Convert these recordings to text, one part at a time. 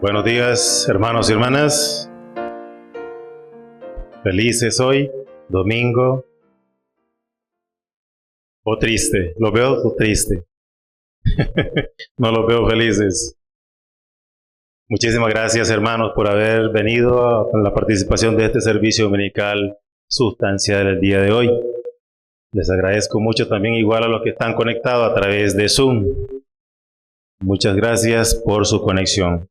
Buenos días, hermanos y hermanas. Felices hoy, domingo. ¿O triste? ¿Lo veo triste? No los veo felices. Muchísimas gracias, hermanos, por haber venido a la participación de este servicio dominical sustancial el día de hoy. Les agradezco mucho también, igual a los que están conectados a través de Zoom. Muchas gracias por su conexión.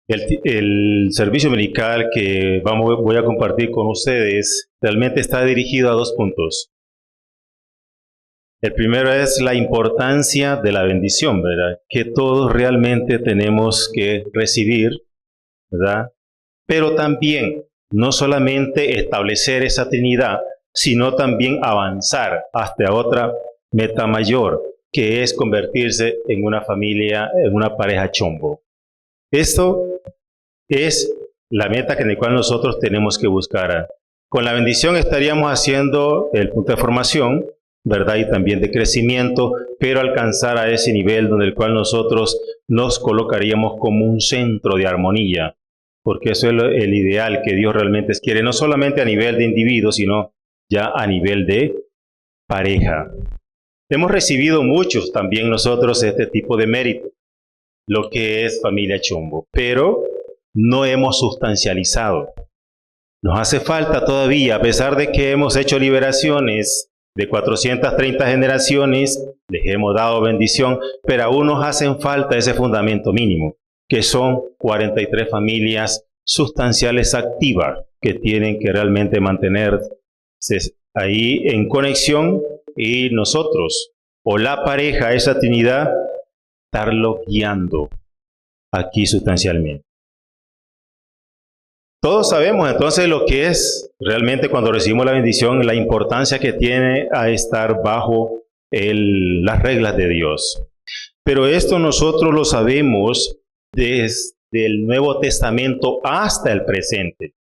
El servicio dominical que voy a compartir con ustedes realmente está dirigido a dos puntos. El primero es la importancia de la bendición, ¿verdad? Que todos realmente tenemos que recibir, ¿verdad? Pero también, no solamente establecer esa Trinidad, sino también avanzar hasta otra meta mayor, que es convertirse en una familia, en una pareja chombo. Esto es la meta en la cual nosotros tenemos que buscar. Con la bendición estaríamos haciendo el punto de formación, ¿verdad? Y también de crecimiento, pero alcanzar a ese nivel donde el cual nosotros nos colocaríamos como un centro de armonía, porque eso es el ideal que Dios realmente quiere, no solamente a nivel de individuo, sino ya a nivel de pareja. Hemos recibido muchos también nosotros este tipo de mérito, lo que es familia chombo, pero no hemos sustancializado. Nos hace falta todavía, a pesar de que hemos hecho liberaciones de 430 generaciones, les hemos dado bendición, pero aún nos hacen falta ese fundamento mínimo, que son 43 familias sustanciales activas que tienen que realmente mantenerse ahí en conexión, y nosotros, o la pareja, esa Trinidad, estarlo guiando aquí sustancialmente. Todos sabemos entonces lo que es realmente cuando recibimos la bendición, la importancia que tiene a estar bajo las reglas de Dios. Pero esto nosotros lo sabemos desde el Nuevo Testamento hasta el presente.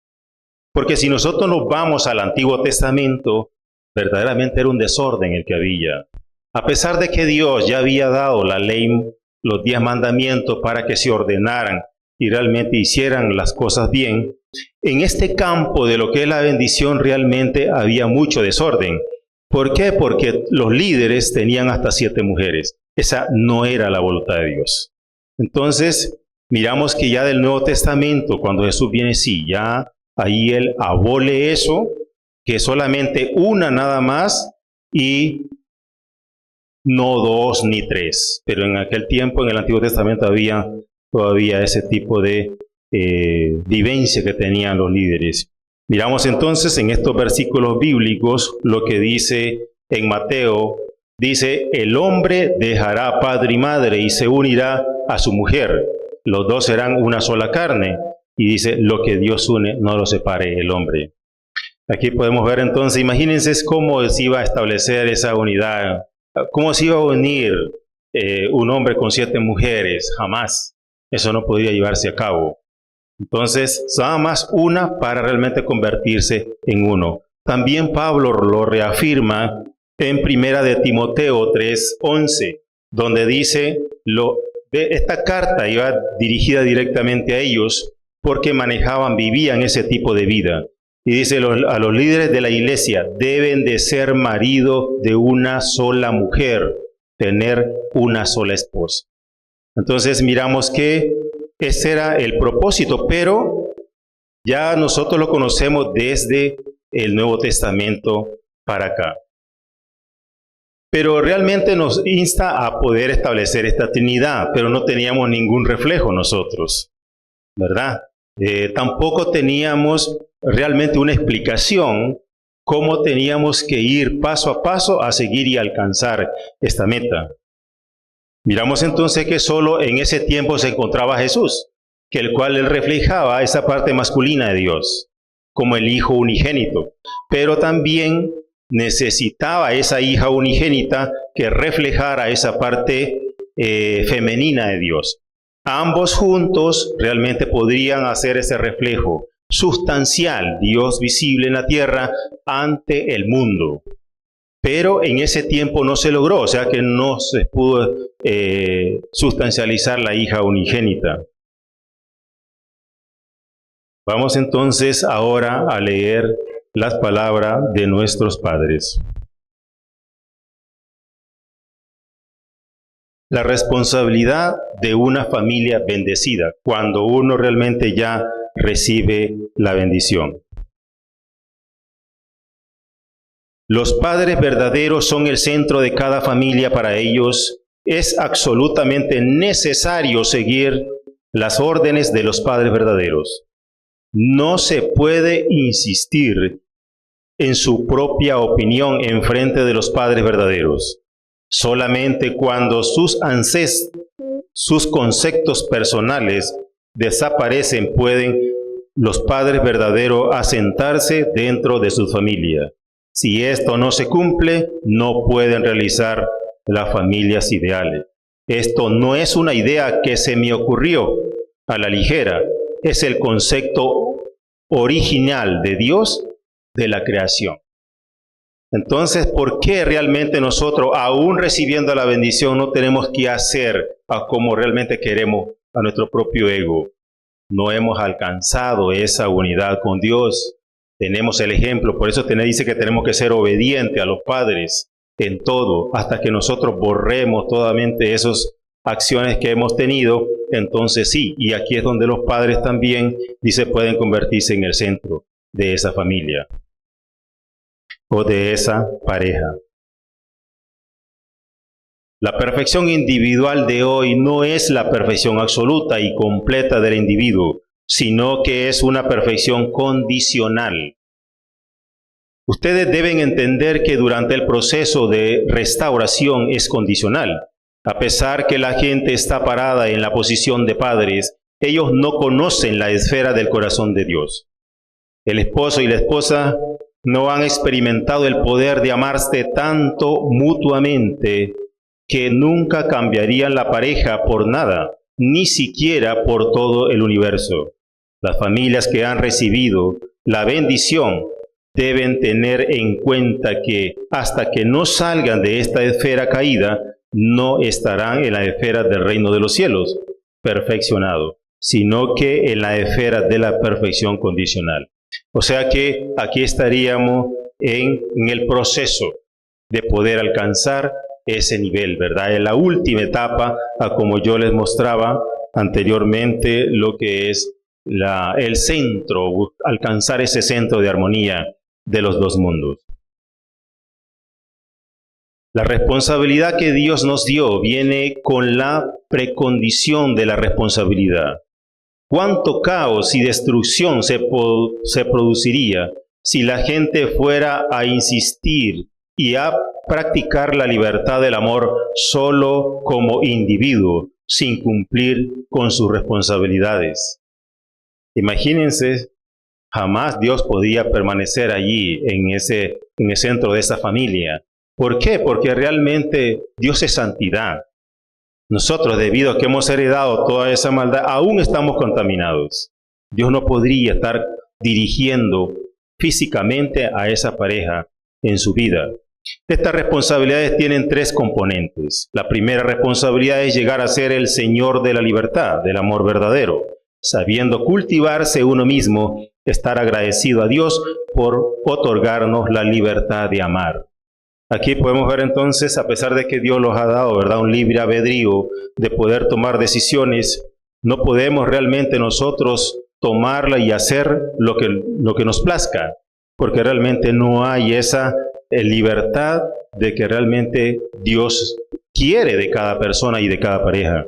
Porque si nosotros nos vamos al Antiguo Testamento, verdaderamente era un desorden el que había. A pesar de que Dios ya había dado la ley, los 10 mandamientos para que se ordenaran y realmente hicieran las cosas bien, en este campo de lo que es la bendición realmente había mucho desorden. ¿Por qué? Porque los líderes tenían hasta 7 mujeres. Esa no era la voluntad de Dios. Entonces, miramos que ya del Nuevo Testamento, cuando Jesús viene, sí, ya ahí Él abole eso, que solamente una nada más y no 2 ni 3. Pero en aquel tiempo, en el Antiguo Testamento, había todavía ese tipo de vivencia que tenían los líderes. Miramos entonces en estos versículos bíblicos lo que dice en Mateo. Dice, el hombre dejará padre y madre y se unirá a su mujer. Los dos serán una sola carne. Y dice, lo que Dios une, no lo separe el hombre. Aquí podemos ver entonces, imagínense cómo se iba a establecer esa unidad, cómo se iba a unir un hombre con 7 mujeres, jamás. Eso no podría llevarse a cabo. Entonces, nada más una para realmente convertirse en uno. También Pablo lo reafirma en Primera de Timoteo 3:11, donde dice, esta carta iba dirigida directamente a ellos, porque vivían ese tipo de vida. Y dice, a los líderes de la iglesia deben de ser marido de una sola mujer, tener una sola esposa. Entonces miramos que ese era el propósito, pero ya nosotros lo conocemos desde el Nuevo Testamento para acá. Pero realmente nos insta a poder establecer esta Trinidad, pero no teníamos ningún reflejo nosotros, ¿verdad? Tampoco teníamos realmente una explicación cómo teníamos que ir paso a paso a seguir y alcanzar esta meta. Miramos entonces que solo en ese tiempo se encontraba Jesús, que el cual él reflejaba esa parte masculina de Dios, como el Hijo unigénito, pero también necesitaba esa hija unigénita que reflejara esa parte femenina de Dios. Ambos juntos realmente podrían hacer ese reflejo sustancial, Dios visible en la tierra ante el mundo. pero en ese tiempo no se logró, o sea que no se pudo sustancializar la hija unigénita. Vamos entonces ahora a leer las palabras de nuestros padres. La responsabilidad de una familia bendecida, cuando uno realmente ya recibe la bendición. Los padres verdaderos son el centro de cada familia. Para ellos es absolutamente necesario seguir las órdenes de los padres verdaderos. No se puede insistir en su propia opinión en frente de los padres verdaderos. Solamente cuando sus conceptos personales desaparecen pueden los padres verdaderos asentarse dentro de su familia. Si esto no se cumple, no pueden realizar las familias ideales. Esto no es una idea que se me ocurrió a la ligera, es el concepto original de Dios de la creación. Entonces, ¿por qué realmente nosotros, aún recibiendo la bendición, no tenemos que hacer como realmente queremos a nuestro propio ego? No hemos alcanzado esa unidad con Dios. Tenemos el ejemplo, por eso dice que tenemos que ser obedientes a los padres en todo, hasta que nosotros borremos totalmente esas acciones que hemos tenido. Entonces sí, y aquí es donde los padres también, dice, pueden convertirse en el centro de esa familia o de esa pareja. La perfección individual de hoy no es la perfección absoluta y completa del individuo, sino que es una perfección condicional. Ustedes deben entender que durante el proceso de restauración es condicional. A pesar que la gente está parada en la posición de padres, ellos no conocen la esfera del corazón de Dios. El esposo y la esposa no han experimentado el poder de amarse tanto mutuamente que nunca cambiarían la pareja por nada, ni siquiera por todo el universo. Las familias que han recibido la bendición deben tener en cuenta que hasta que no salgan de esta esfera caída, no estarán en la esfera del reino de los cielos, perfeccionado, sino que en la esfera de la perfección condicional. O sea que aquí estaríamos en el proceso de poder alcanzar ese nivel, ¿verdad? En la última etapa, como yo les mostraba anteriormente, lo que es el centro, alcanzar ese centro de armonía de los dos mundos. La responsabilidad que Dios nos dio viene con la precondición de la responsabilidad. ¿Cuánto caos y destrucción se produciría si la gente fuera a insistir y a practicar la libertad del amor solo como individuo, sin cumplir con sus responsabilidades? Imagínense, jamás Dios podía permanecer allí en el centro de esa familia. ¿Por qué? Porque realmente Dios es santidad. Nosotros, debido a que hemos heredado toda esa maldad, aún estamos contaminados. Dios no podría estar dirigiendo físicamente a esa pareja en su vida. Estas responsabilidades tienen tres componentes. La primera responsabilidad es llegar a ser el Señor de la libertad, del amor verdadero, sabiendo cultivarse uno mismo, estar agradecido a Dios por otorgarnos la libertad de amar. Aquí podemos ver entonces, a pesar de que Dios los ha dado, ¿verdad?, un libre albedrío de poder tomar decisiones, no podemos realmente nosotros tomarla y hacer lo que nos plazca, porque realmente no hay esa libertad de que realmente Dios quiere de cada persona y de cada pareja.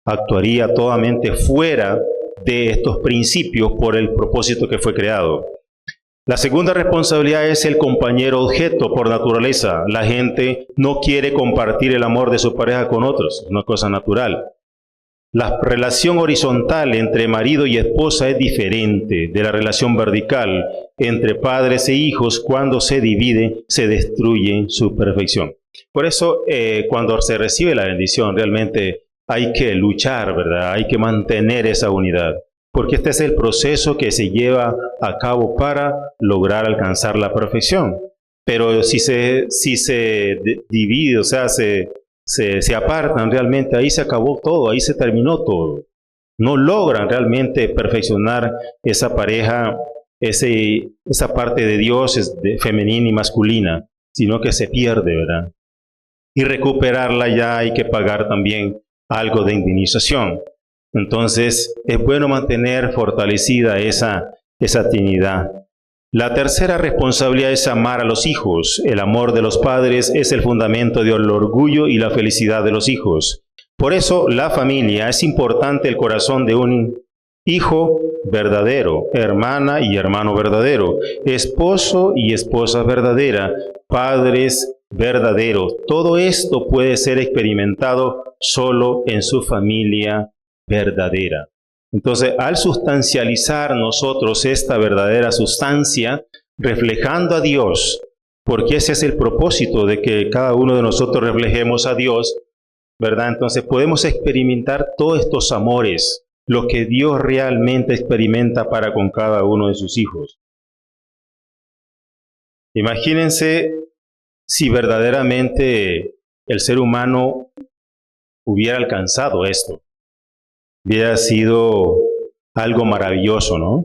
Actuaría totalmente fuera de estos principios por el propósito que fue creado. La segunda responsabilidad es el compañero objeto por naturaleza. La gente no quiere compartir el amor de su pareja con otros, es una cosa natural. La relación horizontal entre marido y esposa es diferente de la relación vertical entre padres e hijos. Cuando se divide, se destruye su perfección. Por eso, cuando se recibe la bendición, realmente hay que luchar, ¿verdad? Hay que mantener esa unidad, porque este es el proceso que se lleva a cabo para lograr alcanzar la perfección. Pero si se divide, o sea, se apartan realmente, ahí se acabó todo, ahí se terminó todo. No logran realmente perfeccionar esa pareja, esa parte de Dios femenina y masculina, sino que se pierde, ¿verdad? Y recuperarla ya hay que pagar también algo de indemnización. Entonces, es bueno mantener fortalecida esa Trinidad. La tercera responsabilidad es amar a los hijos. El amor de los padres es el fundamento del orgullo y la felicidad de los hijos. Por eso, la familia es importante el corazón de un hijo verdadero, hermana y hermano verdadero, esposo y esposa verdadera, padres verdaderos. Todo esto puede ser experimentado solo en su familia verdadera. Entonces, al sustancializar nosotros esta verdadera sustancia, reflejando a Dios, porque ese es el propósito de que cada uno de nosotros reflejemos a Dios, ¿verdad? Entonces podemos experimentar todos estos amores, lo que Dios realmente experimenta para con cada uno de sus hijos. Imagínense si verdaderamente el ser humano hubiera alcanzado esto. Hubiera sido algo maravilloso, ¿no?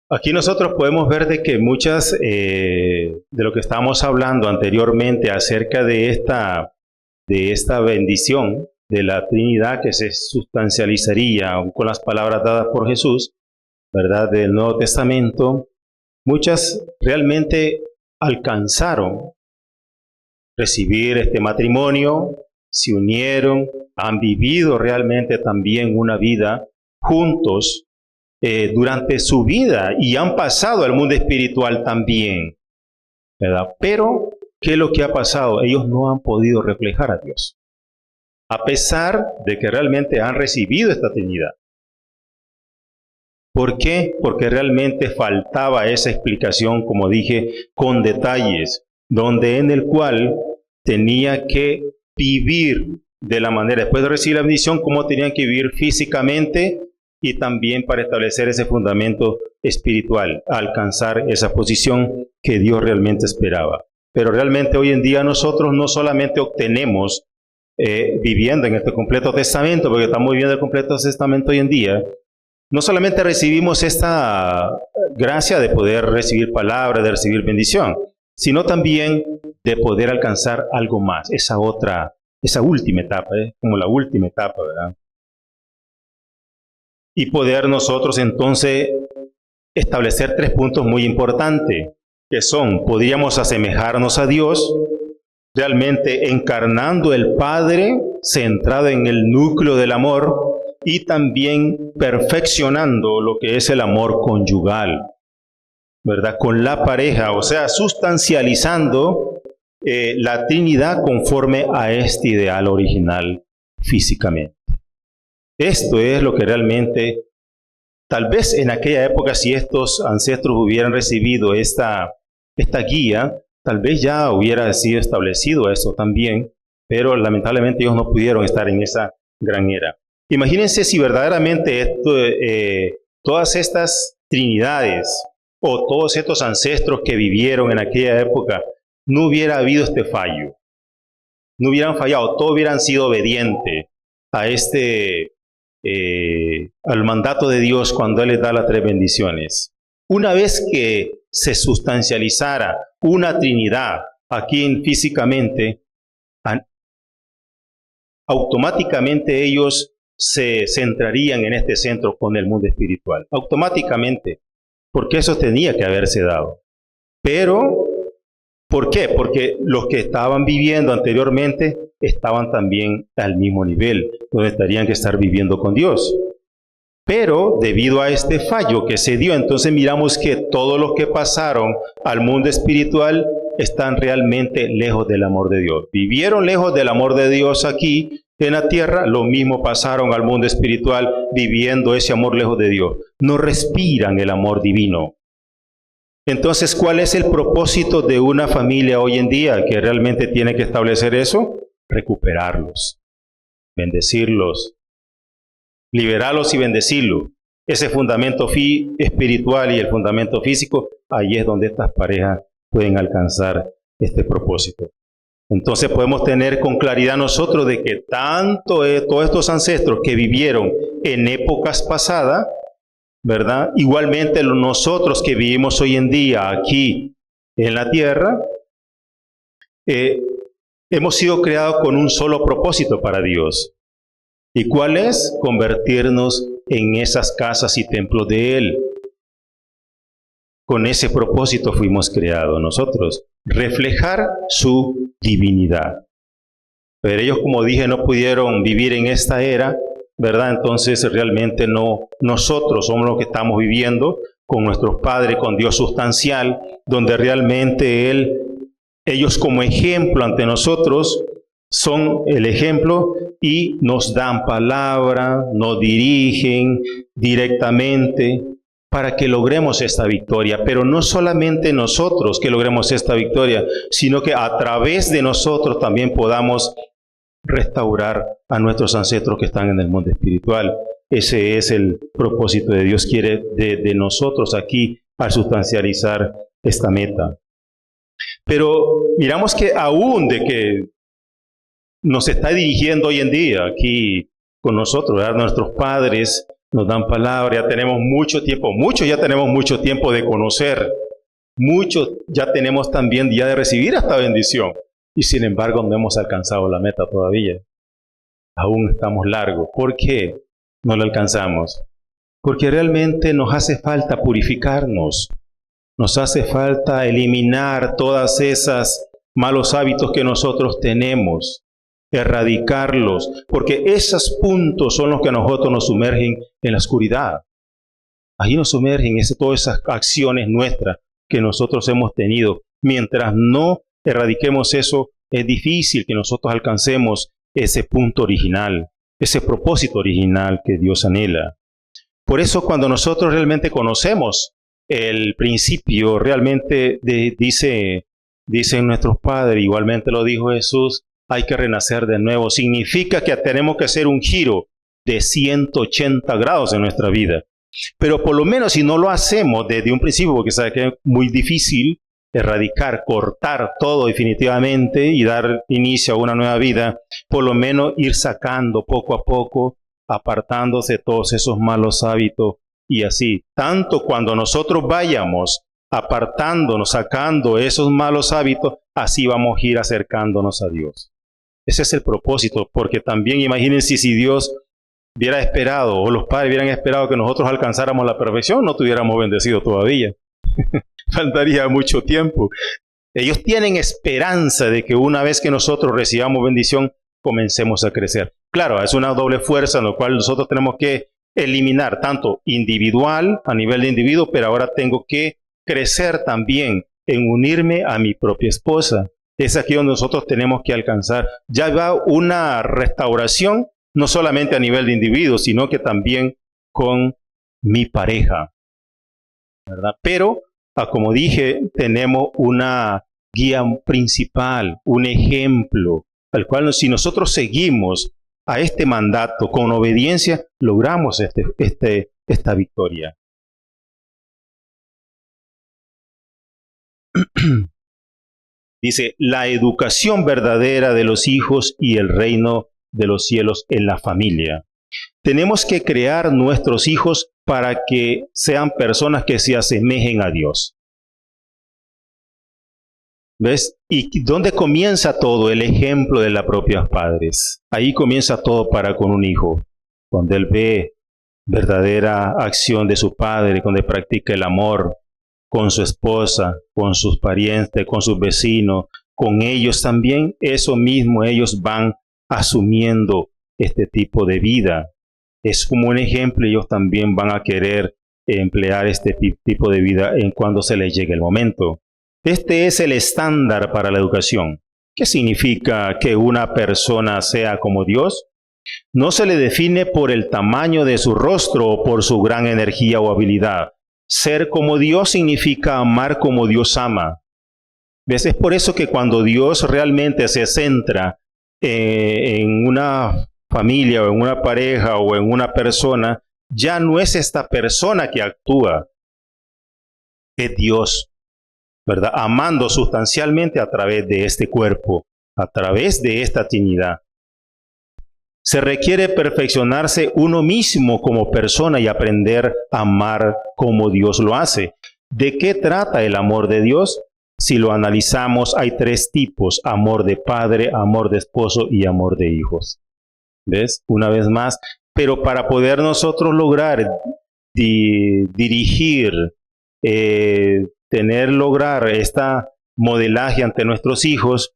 Aquí nosotros podemos ver de que muchas de lo que estábamos hablando anteriormente acerca de esta bendición de la Trinidad que se sustancializaría con las palabras dadas por Jesús, ¿verdad? Del Nuevo Testamento, muchas realmente alcanzaron recibir este matrimonio, se unieron, han vivido realmente también una vida juntos durante su vida y han pasado al mundo espiritual también, ¿verdad? Pero, ¿qué es lo que ha pasado? Ellos no han podido reflejar a Dios, a pesar de que realmente han recibido esta Trinidad. ¿Por qué? Porque realmente faltaba esa explicación, como dije, con detalles, donde en el cual tenía que vivir de la manera, después de recibir la bendición, cómo tenían que vivir físicamente y también para establecer ese fundamento espiritual, alcanzar esa posición que Dios realmente esperaba. Pero realmente hoy en día nosotros no solamente obtenemos viviendo en este completo testamento, porque estamos viviendo el completo testamento hoy en día, no solamente recibimos esta gracia de poder recibir palabra, de recibir bendición, sino también de poder alcanzar algo más, esa última etapa, como la última etapa, ¿verdad? Y poder nosotros entonces establecer 3 puntos muy importantes, que son, podríamos asemejarnos a Dios, realmente encarnando el Padre, centrado en el núcleo del amor, y también perfeccionando lo que es el amor conyugal, ¿verdad? Con la pareja, o sea, sustancializando la Trinidad conforme a este ideal original físicamente. Esto es lo que realmente, tal vez en aquella época, si estos ancestros hubieran recibido esta guía, tal vez ya hubiera sido establecido eso también, pero lamentablemente ellos no pudieron estar en esa gran era. Imagínense si verdaderamente todas estas trinidades o todos estos ancestros que vivieron en aquella época, no hubiera habido este fallo, no hubieran fallado, todos hubieran sido obedientes a al mandato de Dios cuando Él les da las 3 bendiciones. Una vez que se sustancializara una Trinidad aquí físicamente, automáticamente ellos se centrarían en este centro con el mundo espiritual. Automáticamente, porque eso tenía que haberse dado. Pero, ¿por qué? Porque los que estaban viviendo anteriormente estaban también al mismo nivel, donde estarían que estar viviendo con Dios. Pero debido a este fallo que se dio, entonces miramos que todos los que pasaron al mundo espiritual están realmente lejos del amor de Dios. Vivieron lejos del amor de Dios aquí en la tierra, lo mismo pasaron al mundo espiritual viviendo ese amor lejos de Dios. No respiran el amor divino. Entonces, ¿cuál es el propósito de una familia hoy en día que realmente tiene que establecer eso? Recuperarlos, bendecirlos, liberarlos y bendecirlos. ese fundamento espiritual y el fundamento físico, ahí es donde estas parejas pueden alcanzar este propósito. Entonces podemos tener con claridad nosotros de que todos estos ancestros que vivieron en épocas pasadas, ¿verdad? Igualmente nosotros que vivimos hoy en día aquí en la tierra, hemos sido creados con un solo propósito para Dios. ¿Y cuál es? Convertirnos en esas casas y templos de Él. Con ese propósito fuimos creados nosotros, reflejar su divinidad. Pero ellos, como dije, no pudieron vivir en esta era, ¿verdad? Entonces realmente no, nosotros somos los que estamos viviendo con nuestros padres, con Dios sustancial, donde realmente ellos como ejemplo ante nosotros son el ejemplo y nos dan palabra, nos dirigen directamente para que logremos esta victoria. Pero no solamente nosotros que logremos esta victoria, sino que a través de nosotros también podamos restaurar a nuestros ancestros que están en el mundo espiritual. Ese es el propósito de Dios, quiere de nosotros aquí al sustancializar esta meta. Pero miramos que aún de que nos está dirigiendo hoy en día aquí con nosotros, ¿verdad? Nuestros padres nos dan palabra, ya tenemos mucho tiempo, muchos ya tenemos mucho tiempo de conocer, muchos ya tenemos también ya de recibir esta bendición, y sin embargo no hemos alcanzado la meta todavía. Aún estamos largos. ¿Por qué no lo alcanzamos? Porque realmente nos hace falta purificarnos, nos hace falta eliminar todas esas malos hábitos que nosotros tenemos, erradicarlos, porque esos puntos son los que a nosotros nos sumergen en la oscuridad. Ahí nos sumergen todas esas acciones nuestras que nosotros hemos tenido. Mientras no erradiquemos eso, es difícil que nosotros alcancemos ese punto original, ese propósito original que Dios anhela. Por eso cuando nosotros realmente conocemos el principio, realmente dicen nuestros padres, igualmente lo dijo Jesús, hay que renacer de nuevo. Significa que tenemos que hacer un giro de 180 grados en nuestra vida. Pero por lo menos si no lo hacemos desde un principio, porque sabe que es muy difícil erradicar, cortar todo definitivamente y dar inicio a una nueva vida, por lo menos ir sacando poco a poco, apartándose de todos esos malos hábitos y así. Tanto cuando nosotros vayamos apartándonos, sacando esos malos hábitos, así vamos a ir acercándonos a Dios. Ese es el propósito, porque también imagínense si Dios hubiera esperado, o los padres hubieran esperado que nosotros alcanzáramos la perfección, no tuviéramos bendecido todavía. Faltaría mucho tiempo. Ellos tienen esperanza de que una vez que nosotros recibamos bendición, comencemos a crecer. Claro, es una doble fuerza en la cual nosotros tenemos que eliminar tanto individual, a nivel de individuo, pero ahora tengo que crecer también en unirme a mi propia esposa. Es aquí donde nosotros tenemos que alcanzar. Ya va una restauración, no solamente a nivel de individuo, sino que también con mi pareja, ¿verdad? Pero, como dije, tenemos una guía principal, un ejemplo, al cual si nosotros seguimos a este mandato con obediencia, logramos esta victoria. Dice, la educación verdadera de los hijos y el reino de los cielos en la familia. Tenemos que crear nuestros hijos para que sean personas que se asemejen a Dios. ¿Ves? ¿Y dónde comienza todo? El ejemplo de los propios padres. Ahí comienza todo con un hijo. Cuando él ve verdadera acción de su padre, cuando él practica el amor con su esposa, con sus parientes, con sus vecinos, con ellos también, eso mismo ellos van asumiendo este tipo de vida. Es como un ejemplo, ellos también van a querer emplear este tipo de vida en cuando se les llegue el momento. Este es el estándar para la educación. ¿Qué significa que una persona sea como Dios? No se le define por el tamaño de su rostro o por su gran energía o habilidad. Ser como Dios significa amar como Dios ama. ¿Ves? Es por eso que cuando Dios realmente se centra en una familia o en una pareja o en una persona, ya no es esta persona que actúa, es Dios, ¿verdad? Amando sustancialmente a través de este cuerpo, a través de esta Trinidad. Se requiere perfeccionarse uno mismo como persona y aprender a amar como Dios lo hace. ¿De qué trata el amor de Dios? Si lo analizamos, hay tres tipos: amor de padre, amor de esposo y amor de hijos. ¿Ves? Una vez más. Pero para poder nosotros lograr dirigir, lograr esta modelaje ante nuestros hijos,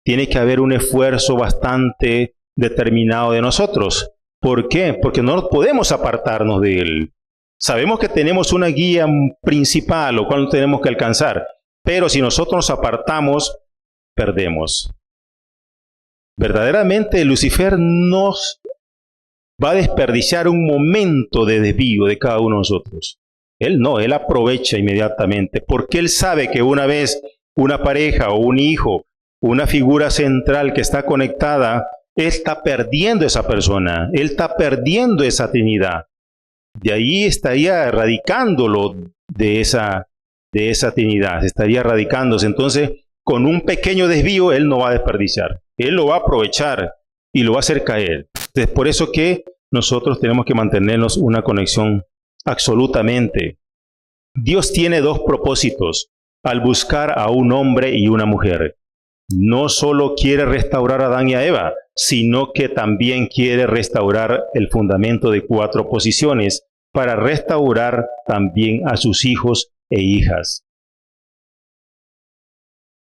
tiene que haber un esfuerzo bastante determinado de nosotros. ¿Por qué? Porque no podemos apartarnos de él. Sabemos que tenemos una guía principal, lo cual tenemos que alcanzar, pero si nosotros nos apartamos, perdemos. Verdaderamente Lucifer nos va a desperdiciar un momento de desvío de cada uno de nosotros. Él no, él aprovecha inmediatamente, porque él sabe que una vez una pareja o un hijo, una figura central que está conectada, él está perdiendo esa persona, él está perdiendo esa Trinidad. De ahí estaría erradicándolo de esa Trinidad, estaría erradicándose. Entonces, con un pequeño desvío, él no va a desperdiciar, él lo va a aprovechar y lo va a hacer caer. Es por eso que nosotros tenemos que mantenernos una conexión absolutamente. Dios tiene dos propósitos al buscar a un hombre y una mujer. No solo quiere restaurar a Adán y a Eva, sino que también quiere restaurar el fundamento de 4 posiciones para restaurar también a sus hijos e hijas.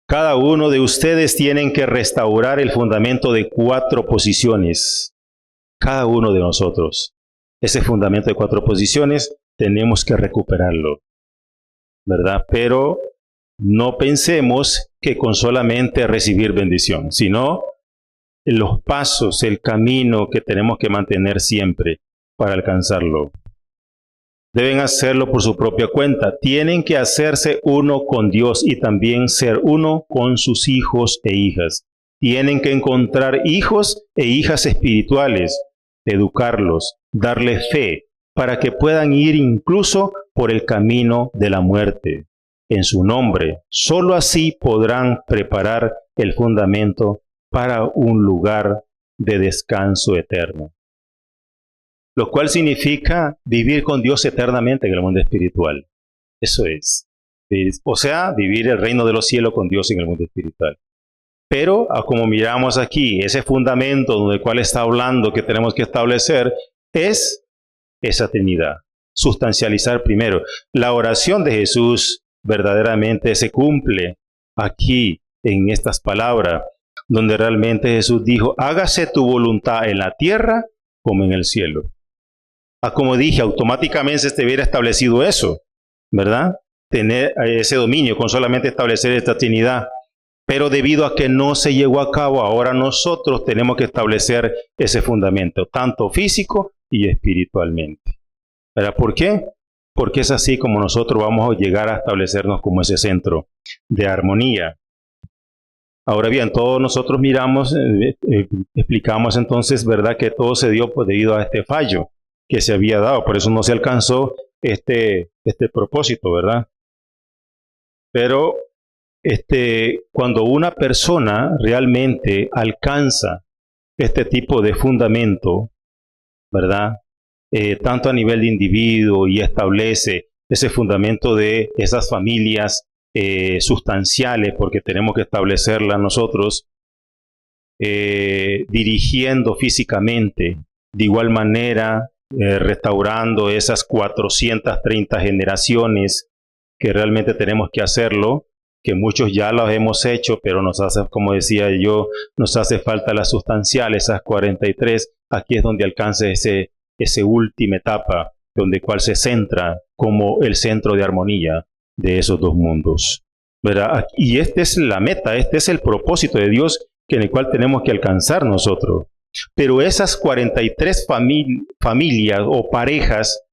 Cada uno de ustedes tienen que restaurar el fundamento de 4 posiciones. Cada uno de nosotros. Ese fundamento de 4 posiciones tenemos que recuperarlo, ¿verdad? Pero no pensemos que con solamente recibir bendición, sino los pasos, el camino que tenemos que mantener siempre para alcanzarlo. Deben hacerlo por su propia cuenta. Tienen que hacerse uno con Dios y también ser uno con sus hijos e hijas. Tienen que encontrar hijos e hijas espirituales, educarlos, darles fe, para que puedan ir incluso por el camino de la muerte. En su nombre, solo así podrán preparar el fundamento para un lugar de descanso eterno. Lo cual significa vivir con Dios eternamente en el mundo espiritual. Eso es. O sea, vivir el reino de los cielos con Dios en el mundo espiritual. Pero, como miramos aquí, ese fundamento del cual está hablando que tenemos que establecer es esa Trinidad. Sustancializar primero. La oración de Jesús verdaderamente se cumple aquí en estas palabras, donde realmente Jesús dijo: hágase tu voluntad en la tierra como en el cielo. Como dije, automáticamente se hubiera establecido eso, ¿verdad? Tener ese dominio con solamente establecer esta Trinidad. Pero debido a que no se llevó a cabo, ahora nosotros tenemos que establecer ese fundamento, tanto físico y espiritualmente. ¿Verdad? ¿Por qué? Porque es así como nosotros vamos a llegar a establecernos como ese centro de armonía. Ahora bien, todos nosotros miramos, explicamos entonces, ¿verdad?, que todo se dio debido a este fallo que se había dado. Por eso no se alcanzó este propósito, ¿verdad? Pero cuando una persona realmente alcanza este tipo de fundamento, ¿verdad?, tanto a nivel de individuo, y establece ese fundamento de esas familias sustanciales, porque tenemos que establecerlas nosotros, dirigiendo físicamente, de igual manera restaurando esas 430 generaciones que realmente tenemos que hacerlo, que muchos ya los hemos hecho, pero nos hace, como decía yo, nos hace falta la sustancial, esas 43. Aquí es donde alcanza esa última etapa, donde cual se centra como el centro de armonía de esos dos mundos, ¿verdad? Y esta es la meta, este es el propósito de Dios en el cual tenemos que alcanzar nosotros. Pero esas 43 familias o parejas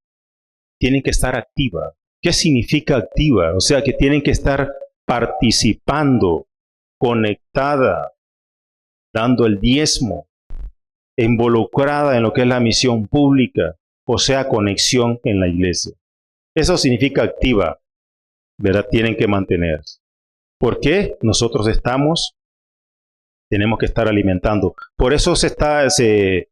tienen que estar activas. ¿Qué significa activa? O sea, que tienen que estar participando, conectada, dando el diezmo, involucrada en lo que es la misión pública, o sea, conexión en la iglesia. Eso significa activa, ¿verdad? Tienen que mantenerse. ¿Por qué? Nosotros tenemos que estar alimentando. Por eso se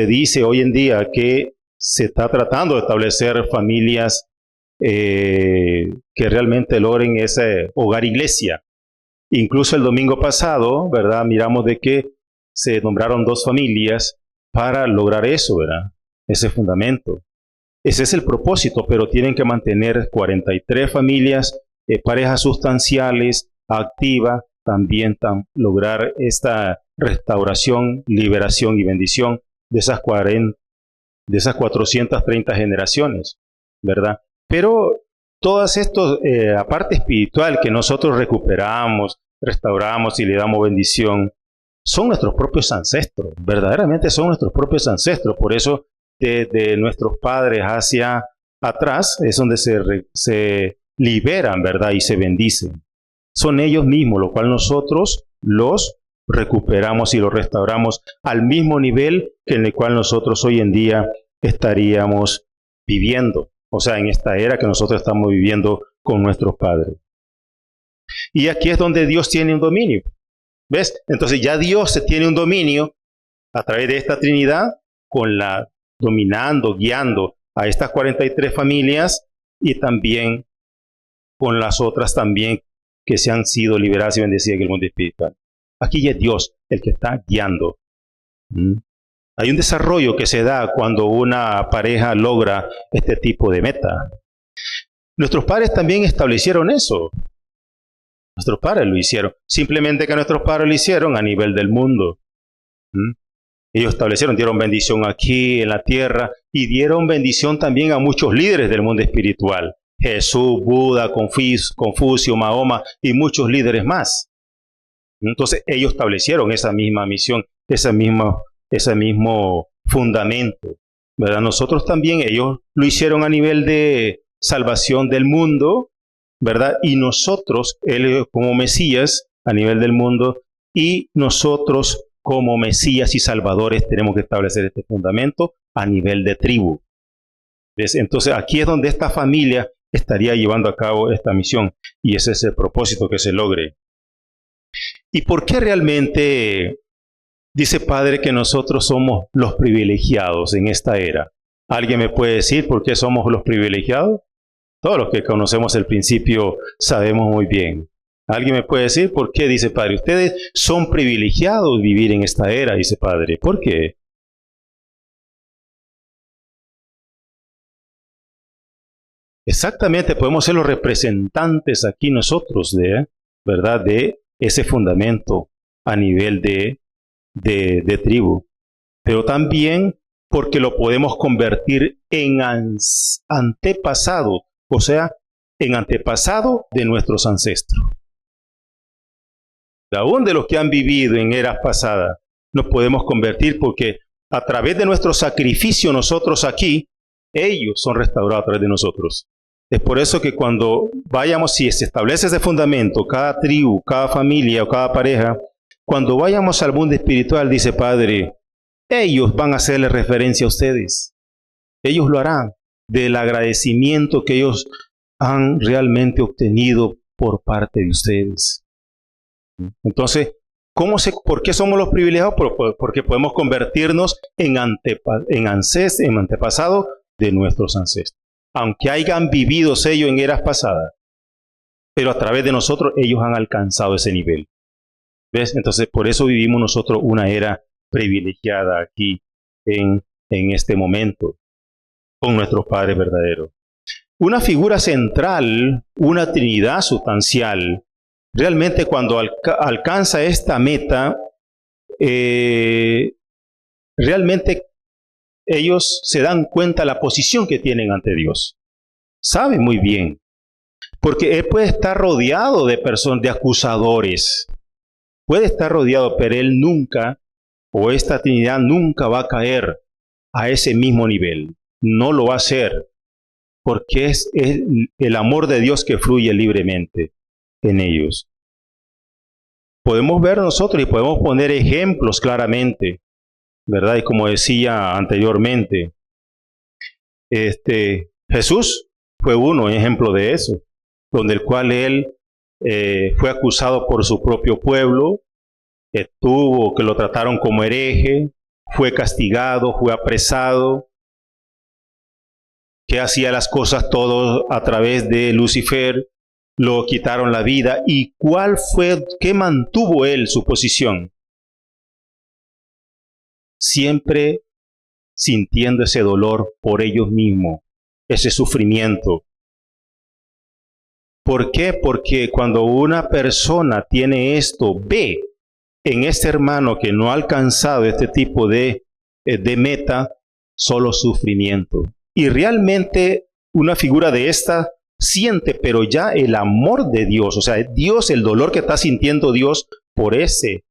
dice hoy en día que se está tratando de establecer familias que realmente logren ese hogar iglesia. Incluso el domingo pasado, ¿verdad? Miramos de que se nombraron 2 familias para lograr eso, ¿verdad? Ese fundamento. Ese es el propósito, pero tienen que mantener 43 familias, parejas sustanciales, activas, también lograr esta restauración, liberación y bendición de esas 430 generaciones, ¿verdad? Pero todas estas, aparte espiritual que nosotros recuperamos, restauramos y le damos bendición, son nuestros propios ancestros, verdaderamente son nuestros propios ancestros. Por eso, de nuestros padres hacia atrás, es donde se liberan, ¿verdad? Y se bendicen. Son ellos mismos, lo cual nosotros los recuperamos y los restauramos al mismo nivel que en el cual nosotros hoy en día estaríamos viviendo. O sea, en esta era que nosotros estamos viviendo con nuestros padres. Y aquí es donde Dios tiene un dominio. ¿Ves? Entonces ya Dios tiene un dominio a través de esta Trinidad, dominando, guiando a estas 43 familias y también con las otras también que se han sido liberadas y bendecidas en el mundo espiritual. Aquí ya es Dios el que está guiando. Hay un desarrollo que se da cuando una pareja logra este tipo de meta. Nuestros padres también establecieron eso. Nuestros padres lo hicieron. Simplemente que nuestros padres lo hicieron a nivel del mundo. Ellos establecieron, dieron bendición aquí en la tierra y dieron bendición también a muchos líderes del mundo espiritual. Jesús, Buda, Confucio, Mahoma y muchos líderes más. Entonces ellos establecieron esa misma misión, ese mismo fundamento, ¿verdad? Nosotros también, ellos lo hicieron a nivel de salvación del mundo, ¿verdad? Y nosotros, él como Mesías a nivel del mundo, y nosotros como Mesías y Salvadores tenemos que establecer este fundamento a nivel de tribu. ¿Ves? Entonces aquí es donde esta familia estaría llevando a cabo esta misión, y ese es el propósito que se logre. ¿Y por qué realmente dice Padre que nosotros somos los privilegiados en esta era? ¿Alguien me puede decir por qué somos los privilegiados? Todos los que conocemos el principio sabemos muy bien. ¿Alguien me puede decir por qué dice Padre? Ustedes son privilegiados vivir en esta era, dice Padre. ¿Por qué? Exactamente, podemos ser los representantes aquí nosotros ¿verdad? De ese fundamento a nivel de tribu, pero también porque lo podemos convertir en antepasado, o sea, en antepasado de nuestros ancestros. Aún de los que han vivido en eras pasadas, nos podemos convertir porque a través de nuestro sacrificio nosotros aquí, ellos son restaurados a través de nosotros. Es por eso que cuando vayamos, si se establece ese fundamento, cada tribu, cada familia o cada pareja, cuando vayamos al mundo espiritual, dice Padre, ellos van a hacerle referencia a ustedes. Ellos lo harán del agradecimiento que ellos han realmente obtenido por parte de ustedes. Entonces, ¿por qué somos los privilegiados? Porque podemos convertirnos en antepasados de nuestros ancestros. Aunque hayan vivido ellos en eras pasadas, pero a través de nosotros ellos han alcanzado ese nivel. ¿Ves? Entonces, por eso vivimos nosotros una era privilegiada aquí en este momento con nuestros padres verdaderos. Una figura central, una trinidad sustancial, realmente cuando alcanza esta meta, realmente ellos se dan cuenta de la posición que tienen ante Dios. Saben muy bien, porque él puede estar rodeado de personas, de acusadores. Puede estar rodeado, pero él nunca, o esta Trinidad nunca va a caer a ese mismo nivel. No lo va a hacer, porque es el amor de Dios que fluye libremente en ellos. Podemos ver nosotros y podemos poner ejemplos claramente, ¿verdad? Y como decía anteriormente, Jesús fue un ejemplo de eso, donde el cual él fue acusado por su propio pueblo, estuvo, que lo trataron como hereje, fue castigado, fue apresado, que hacía las cosas todo a través de Lucifer, lo quitaron la vida. ¿Y cuál fue, qué mantuvo él su posición? Siempre sintiendo ese dolor por ellos mismos, ese sufrimiento. ¿Por qué? Porque cuando una persona tiene esto, ve en este hermano que no ha alcanzado este tipo de meta, solo sufrimiento. Y realmente una figura de esta siente, pero ya el amor de Dios, o sea, Dios, el dolor que está sintiendo Dios por ese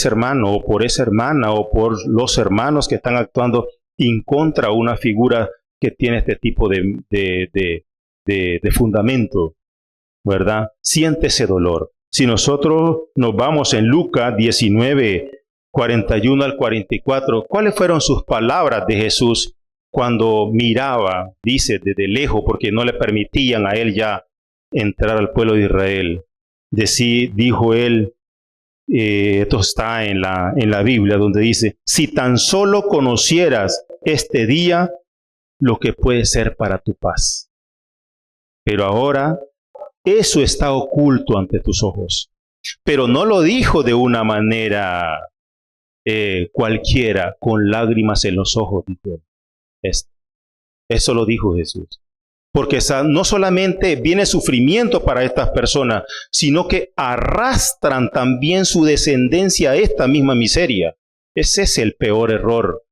hermano o por esa hermana o por los hermanos que están actuando en contra de una figura que tiene este tipo de fundamento, ¿verdad? Siente ese dolor. Si nosotros nos vamos en Lucas 19, 41 al 44, ¿cuáles fueron sus palabras de Jesús cuando miraba, dice, desde lejos, porque no le permitían a él ya entrar al pueblo de Israel? Dijo él, esto está en la Biblia, donde dice, si tan solo conocieras este día, lo que puede ser para tu paz. Pero ahora, eso está oculto ante tus ojos. Pero no lo dijo de una manera cualquiera, con lágrimas en los ojos, dijo. Eso lo dijo Jesús. Porque no solamente viene sufrimiento para estas personas, sino que arrastran también su descendencia a esta misma miseria. Ese es el peor error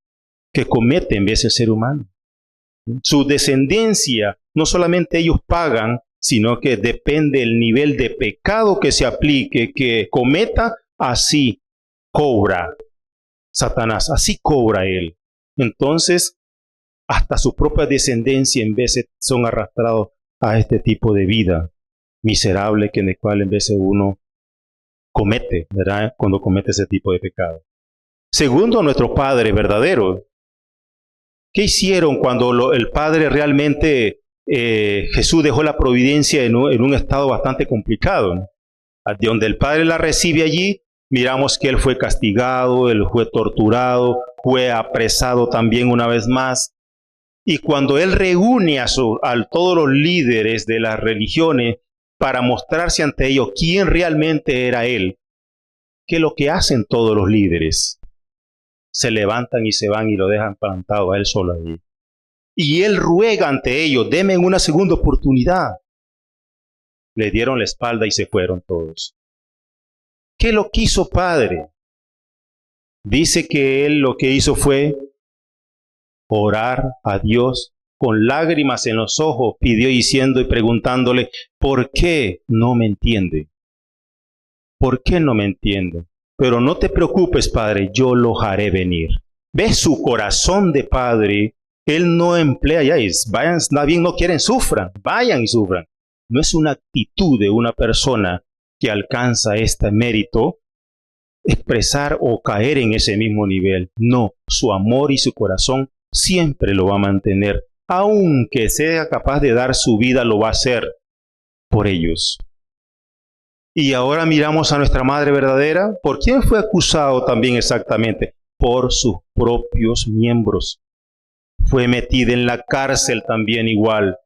que comete en vez de ser humano. Su descendencia, no solamente ellos pagan, sino que depende del nivel de pecado que se aplique, que cometa, así cobra Satanás, así cobra él. Entonces, hasta su propia descendencia en veces son arrastrados a este tipo de vida miserable que en el cual en veces uno comete, ¿verdad? Cuando comete ese tipo de pecado. Segundo, nuestro Padre verdadero. ¿Qué hicieron cuando el Padre realmente, Jesús dejó la providencia en un estado bastante complicado, ¿no? De donde el Padre la recibe allí, miramos que Él fue castigado, Él fue torturado, fue apresado también una vez más. Y cuando Él reúne a todos los líderes de las religiones para mostrarse ante ellos quién realmente era Él, ¿qué es lo que hacen todos los líderes? Se levantan y se van y lo dejan plantado a Él solo allí. Y Él ruega ante ellos, denme una segunda oportunidad. Le dieron la espalda y se fueron todos. ¿Qué lo quiso Padre? Dice que Él lo que hizo fue orar a Dios con lágrimas en los ojos, pidió diciendo y preguntándole, ¿por qué no me entiende? ¿Por qué no me entiende? Pero no te preocupes, Padre, yo lo haré venir. ¿Ves su corazón de Padre? Él no emplea, ya vayan, está bien, no quieren, sufran, vayan y sufran. No es una actitud de una persona que alcanza este mérito, expresar o caer en ese mismo nivel. No, su amor y su corazón siempre lo va a mantener. Aunque sea capaz de dar su vida, lo va a hacer por ellos. Y ahora miramos a nuestra Madre verdadera. ¿Por quién fue acusado también exactamente? Por sus propios miembros. Fue metida en la cárcel también igual.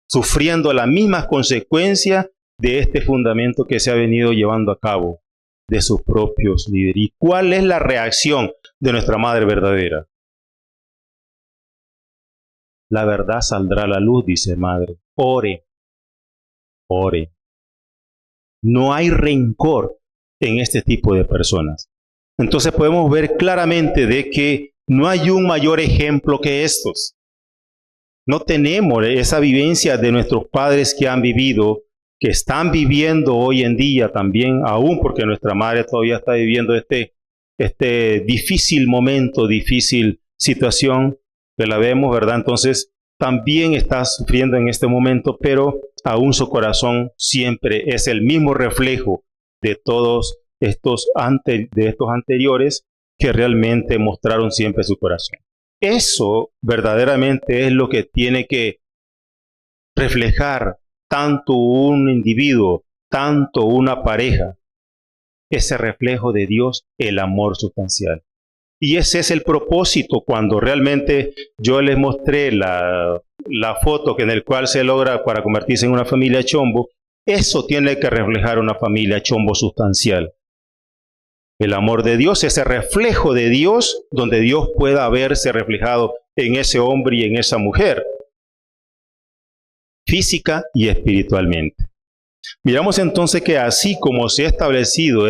Sufriendo las mismas consecuencias de este fundamento que se ha venido llevando a cabo de sus propios líderes. ¿Y cuál es la reacción de nuestra Madre verdadera? La verdad saldrá a la luz, dice Madre. Ore. Ore. No hay rencor en este tipo de personas. Entonces podemos ver claramente de que no hay un mayor ejemplo que estos. No tenemos esa vivencia de nuestros padres que han vivido, que están viviendo hoy en día también, aún porque nuestra madre todavía está viviendo este difícil momento, difícil situación que la vemos, ¿verdad? Entonces también está sufriendo en este momento, pero aún su corazón siempre es el mismo reflejo de todos estos anteriores que realmente mostraron siempre su corazón. Eso verdaderamente es lo que tiene que reflejar tanto un individuo, tanto una pareja, ese reflejo de Dios, el amor sustancial. Y ese es el propósito cuando realmente yo les mostré la foto en el cual se logra para convertirse en una familia chombo. Eso tiene que reflejar una familia chombo sustancial. El amor de Dios, ese reflejo de Dios, donde Dios pueda verse reflejado en ese hombre y en esa mujer, física y espiritualmente. Miramos entonces que así como se ha establecido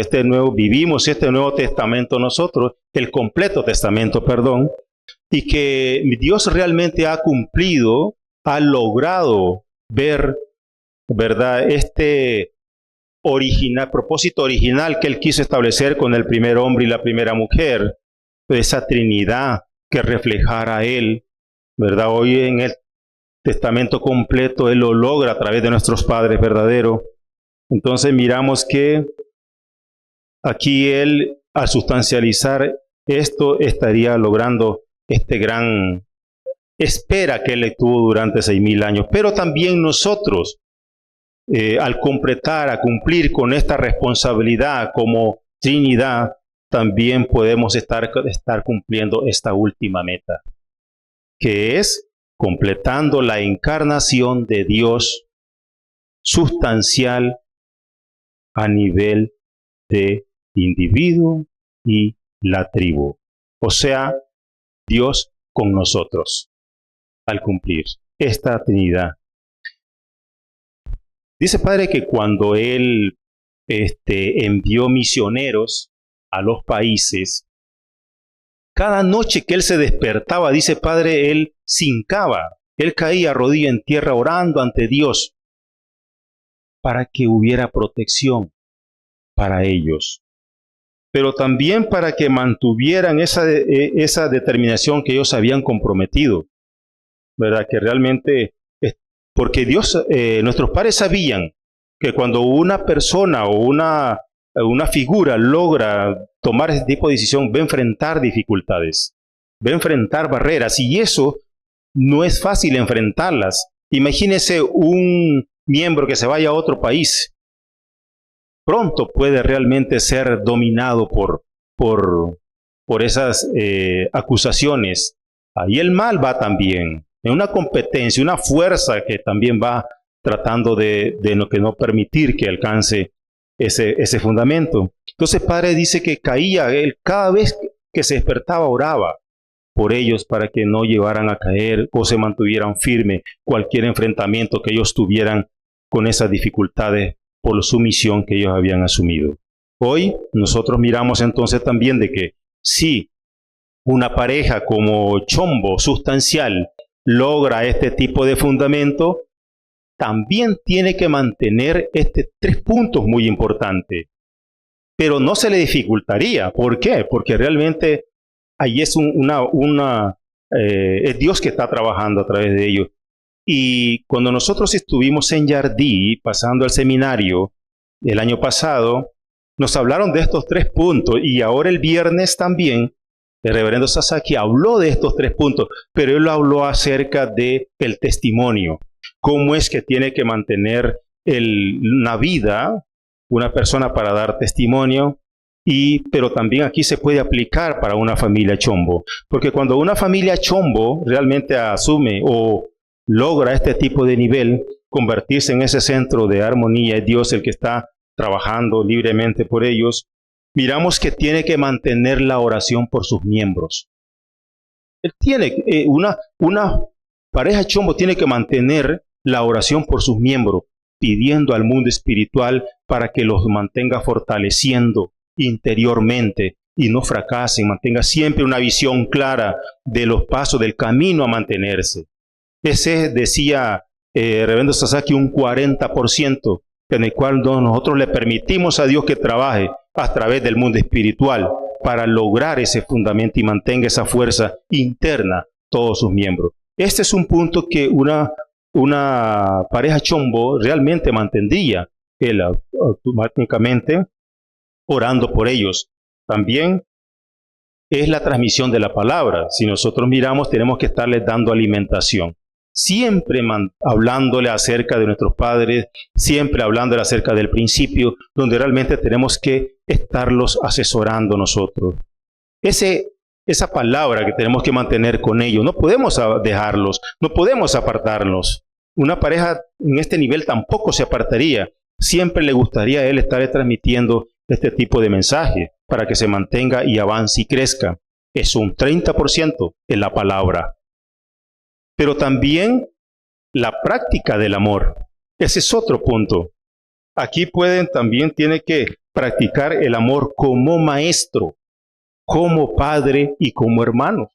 vivimos este Nuevo Testamento nosotros, el completo testamento, perdón, y que Dios realmente ha cumplido, ha logrado ver, ¿verdad?, propósito original que Él quiso establecer con el primer hombre y la primera mujer, esa Trinidad que reflejara a Él, ¿verdad? Hoy en el testamento completo Él lo logra a través de nuestros padres verdaderos. Entonces miramos que aquí Él, al sustancializar esto, estaría logrando gran espera que Él tuvo durante 6,000 años. Pero también nosotros, al completar, a cumplir con esta responsabilidad como Trinidad, también podemos estar cumpliendo esta última meta, que es completando la encarnación de Dios sustancial a nivel de individuo y la tribu. O sea, Dios con nosotros al cumplir esta Trinidad. Dice Padre que cuando Él envió misioneros a los países, cada noche que Él se despertaba, dice Padre, Él se hincaba, Él caía rodilla en tierra orando ante Dios para que hubiera protección para ellos, pero también para que mantuvieran esa determinación que ellos habían comprometido, ¿verdad? Que realmente, porque Dios, nuestros padres sabían que cuando una persona o una figura logra tomar ese tipo de decisión, va a enfrentar dificultades, va a enfrentar barreras, y eso no es fácil enfrentarlas. Imagínese un miembro que se vaya a otro país, pronto puede realmente ser dominado por esas acusaciones. Ahí el mal va también, en una competencia, una fuerza que también va tratando de no permitir que alcance ese fundamento. Entonces Padre dice que caía, Él cada vez que se despertaba oraba por ellos para que no llevaran a caer o se mantuvieran firmes cualquier enfrentamiento que ellos tuvieran con esas dificultades por su misión que ellos habían asumido. Hoy nosotros miramos entonces también de que si una pareja como chombo sustancial logra este tipo de fundamento, también tiene que mantener 3 puntos muy importantes. Pero no se le dificultaría. ¿Por qué? Porque realmente ahí es es Dios que está trabajando a través de ellos. Y cuando nosotros estuvimos en Yardí, pasando el seminario el año pasado, nos hablaron de estos 3 puntos, y ahora el viernes también el reverendo Sasaki habló de estos 3 puntos, pero él habló acerca del testimonio. Cómo es que tiene que mantener una vida, una persona para dar testimonio, pero también aquí se puede aplicar para una familia chombo. Porque cuando una familia chombo realmente asume o logra este tipo de nivel, convertirse en ese centro de armonía, es Dios el que está trabajando libremente por ellos, miramos que tiene que mantener la oración por sus miembros. Él tiene, una pareja chombo tiene que mantener la oración por sus miembros, pidiendo al mundo espiritual para que los mantenga fortaleciendo interiormente y no fracasen, mantenga siempre una visión clara de los pasos del camino a mantenerse. Ese decía reverendo Sasaki, un 40% en el cual nosotros le permitimos a Dios que trabaje a través del mundo espiritual para lograr ese fundamento y mantenga esa fuerza interna todos sus miembros. Este es un punto que una pareja chombo realmente mantendría, él automáticamente orando por ellos. También es la transmisión de la palabra. Si nosotros miramos, tenemos que estarles dando alimentación. Siempre hablándole acerca de nuestros padres, siempre hablándole acerca del principio, donde realmente tenemos que estarlos asesorando nosotros. Esa palabra que tenemos que mantener con ellos, no podemos dejarlos, no podemos apartarlos. Una pareja en este nivel tampoco se apartaría. Siempre le gustaría a él estar transmitiendo este tipo de mensaje para que se mantenga y avance y crezca. Es un 30% en la palabra. Pero también la práctica del amor. Ese es otro punto. Aquí tiene que practicar el amor como maestro, como padre y como hermano.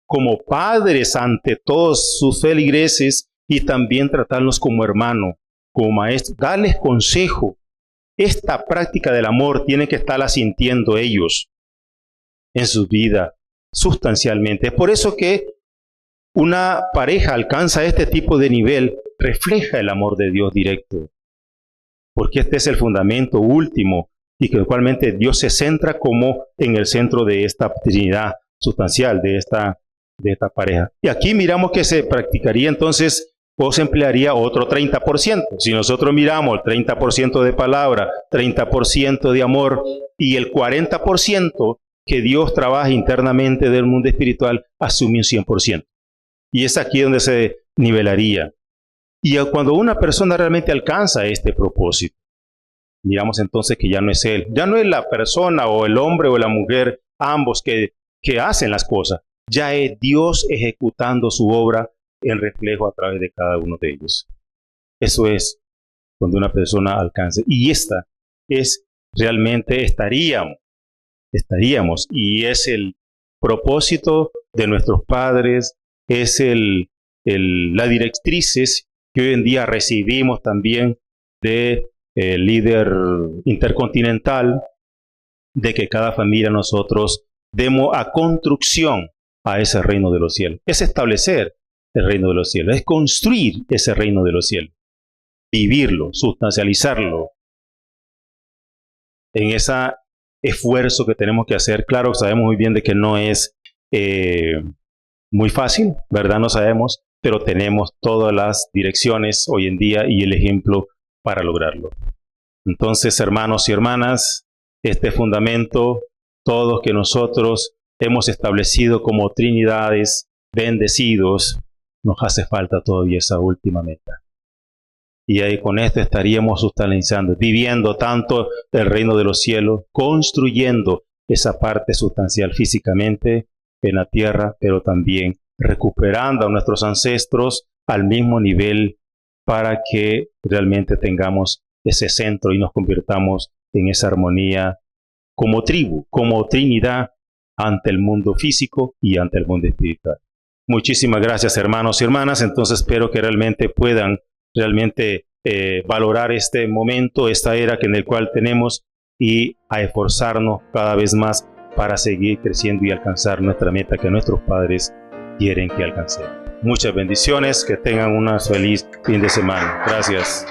Como padres ante todos sus feligreses y también tratarlos como hermano, como maestro. Darles consejo. Esta práctica del amor tiene que estarla sintiendo ellos en su vida sustancialmente. Es por eso que una pareja alcanza este tipo de nivel, refleja el amor de Dios directo. Porque este es el fundamento último y que igualmente Dios se centra como en el centro de esta Trinidad sustancial de esta pareja. Y aquí miramos que se practicaría entonces o se emplearía otro 30%. Si nosotros miramos el 30% de palabra, 30% de amor y el 40% que Dios trabaja internamente del mundo espiritual, asume un 100%. Y es aquí donde se nivelaría. Y cuando una persona realmente alcanza este propósito, miramos entonces que ya no es él, ya no es la persona o el hombre o la mujer, ambos que hacen las cosas, ya es Dios ejecutando su obra en reflejo a través de cada uno de ellos. Eso es cuando una persona alcanza. Y esta es realmente estaríamos, y es el propósito de nuestros padres, es las directrices que hoy en día recibimos también de líder intercontinental, de que cada familia nosotros demos a construcción a ese reino de los cielos. Es establecer el reino de los cielos, es construir ese reino de los cielos, vivirlo, sustancializarlo en ese esfuerzo que tenemos que hacer. Claro, sabemos muy bien de que no es muy fácil, ¿verdad? No sabemos, pero tenemos todas las direcciones hoy en día y el ejemplo para lograrlo. Entonces, hermanos y hermanas, este fundamento, todos que nosotros hemos establecido como trinidades, bendecidos, nos hace falta todavía esa última meta. Y ahí con esto estaríamos sustancializando, viviendo tanto el reino de los cielos, construyendo esa parte sustancial físicamente en la tierra, pero también recuperando a nuestros ancestros al mismo nivel para que realmente tengamos ese centro y nos convirtamos en esa armonía como tribu, como trinidad ante el mundo físico y ante el mundo espiritual. Muchísimas gracias, hermanos y hermanas. Entonces espero que realmente puedan valorar este momento, esta era en el cual tenemos y a esforzarnos cada vez más para seguir creciendo y alcanzar nuestra meta que nuestros padres quieren que alcancemos. Muchas bendiciones, que tengan un feliz fin de semana. Gracias.